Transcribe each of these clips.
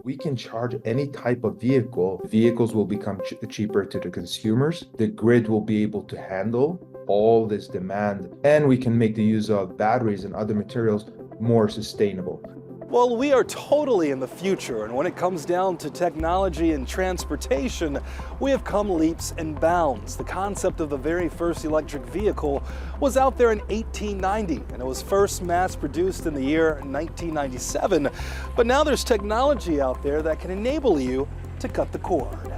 We can charge any type of vehicle. Vehicles will become cheaper to the consumers. The grid will be able to handle all this demand, and we can make the use of batteries and other materials more sustainable. Well, we are totally in the future, and when it comes down to technology and transportation, we have come leaps and bounds. The concept of the very first electric vehicle was out there in 1890, and it was first mass-produced in the year 1997. But now there's technology out there that can enable you to cut the cord.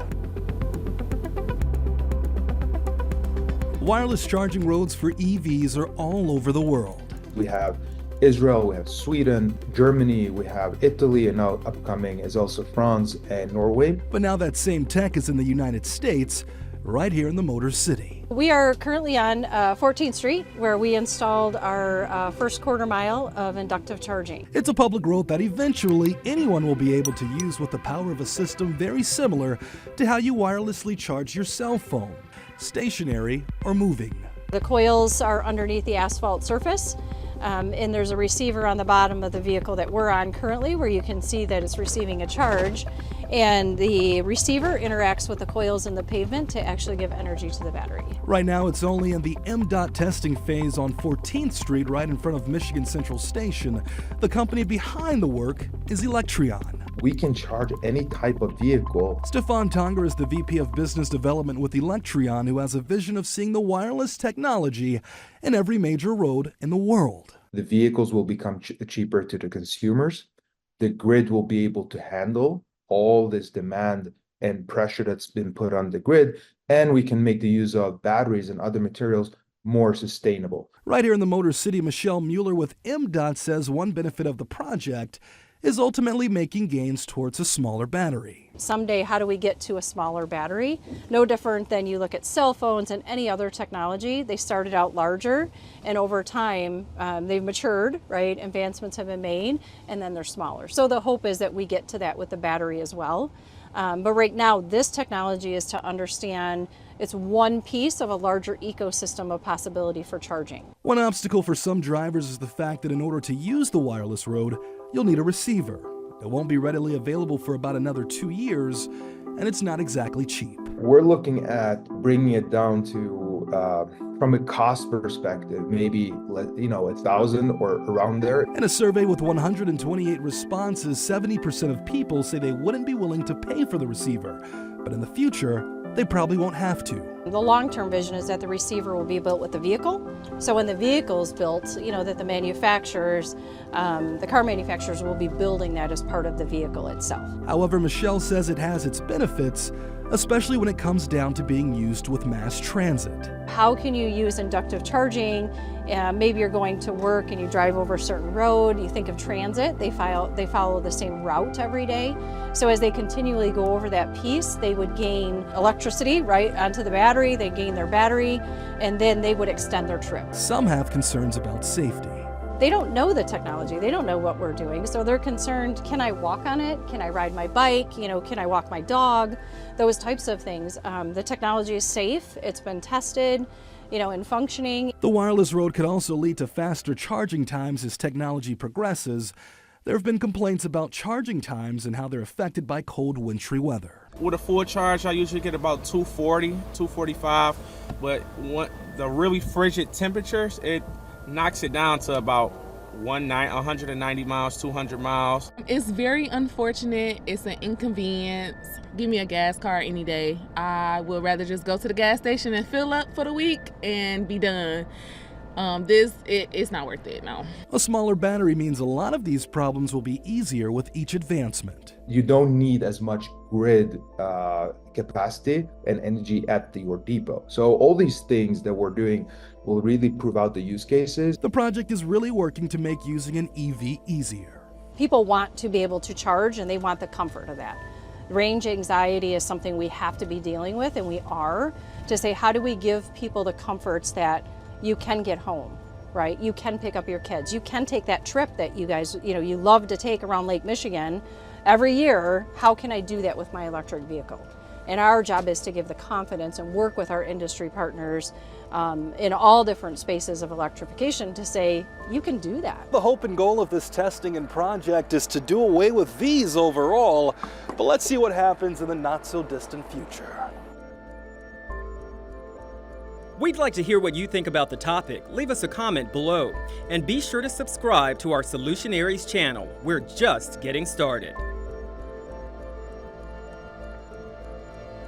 Wireless charging roads for EVs are all over the world. We have Israel, we have Sweden, Germany, we have Italy, and now upcoming is also France and Norway. But now that same tech is in the United States, right here in the Motor City. We are currently on 14th Street, where we installed our first quarter mile of inductive charging. It's a public road that eventually anyone will be able to use with the power of a system very similar to how you wirelessly charge your cell phone, stationary or moving. The coils are underneath the asphalt surface. And there's a receiver on the bottom of the vehicle that we're on currently where you can see that it's receiving a charge, and the receiver interacts with the coils in the pavement to actually give energy to the battery. Right now it's only in the MDOT testing phase on 14th Street right in front of Michigan Central Station. The company behind the work is Electrion. We can charge any type of vehicle. Stefan Tonger is the VP of Business Development with Electrion, who has a vision of seeing the wireless technology in every major road in the world. The vehicles will become cheaper to the consumers. The grid will be able to handle all this demand and pressure that's been put on the grid, and we can make the use of batteries and other materials more sustainable. Right here in the Motor City, Michelle Mueller with MDOT says one benefit of the project is ultimately making gains towards a smaller battery. Someday, how do we get to a smaller battery? No different than you look at cell phones and any other technology. They started out larger, and over time, they've matured, right? Advancements have been made, and then they're smaller. So the hope is that we get to that with the battery as well. But right now, this technology is to understand it's one piece of a larger ecosystem of possibility for charging. One obstacle for some drivers is the fact that in order to use the wireless road, you'll need a receiver. It won't be readily available for about another 2 years, and it's not exactly cheap. We're looking at bringing it down to, from a cost perspective, maybe $1,000 or around there. In a survey with 128 responses, 70% of people say they wouldn't be willing to pay for the receiver, but in the future, they probably won't have to. The long-term vision is that the receiver will be built with the vehicle. So when the vehicle is built, that the manufacturers, the car manufacturers will be building that as part of the vehicle itself. However, Michelle says it has its benefits, especially when it comes down to being used with mass transit. How can you use inductive charging? Maybe you're going to work and you drive over a certain road. You think of transit, they follow the same route every day. So as they continually go over that piece, they would gain electricity right onto the battery, they gain their battery, and then they would extend their trip. Some have concerns about safety. They don't know the technology, they don't know what we're doing, so they're concerned, can I walk on it? Can I ride my bike? Can I walk my dog? Those types of things. The technology is safe, it's been tested, and functioning. The wireless road could also lead to faster charging times as technology progresses. There have been complaints about charging times and how they're affected by cold, wintry weather. With a full charge, I usually get about 240, 245, but the really frigid temperatures, it knocks it down to about 190 miles, 200 miles. It's very unfortunate. It's an inconvenience. Give me a gas car any day. I would rather just go to the gas station and fill up for the week and be done. It's not worth it, no. A smaller battery means a lot of these problems will be easier with each advancement. You don't need as much grid capacity and energy at your depot. So all these things that we're doing will really prove out the use cases. The project is really working to make using an EV easier. People want to be able to charge, and they want the comfort of that. Range anxiety is something we have to be dealing with, and we are, to say how do we give people the comforts that you can get home, right? You can pick up your kids. You can take that trip that you guys, you love to take around Lake Michigan every year. How can I do that with my electric vehicle? And our job is to give the confidence and work with our industry partners in all different spaces of electrification to say, you can do that. The hope and goal of this testing and project is to do away with these overall, but let's see what happens in the not so distant future. We'd like to hear what you think about the topic. Leave us a comment below. And be sure to subscribe to our Solutionaries channel. We're just getting started.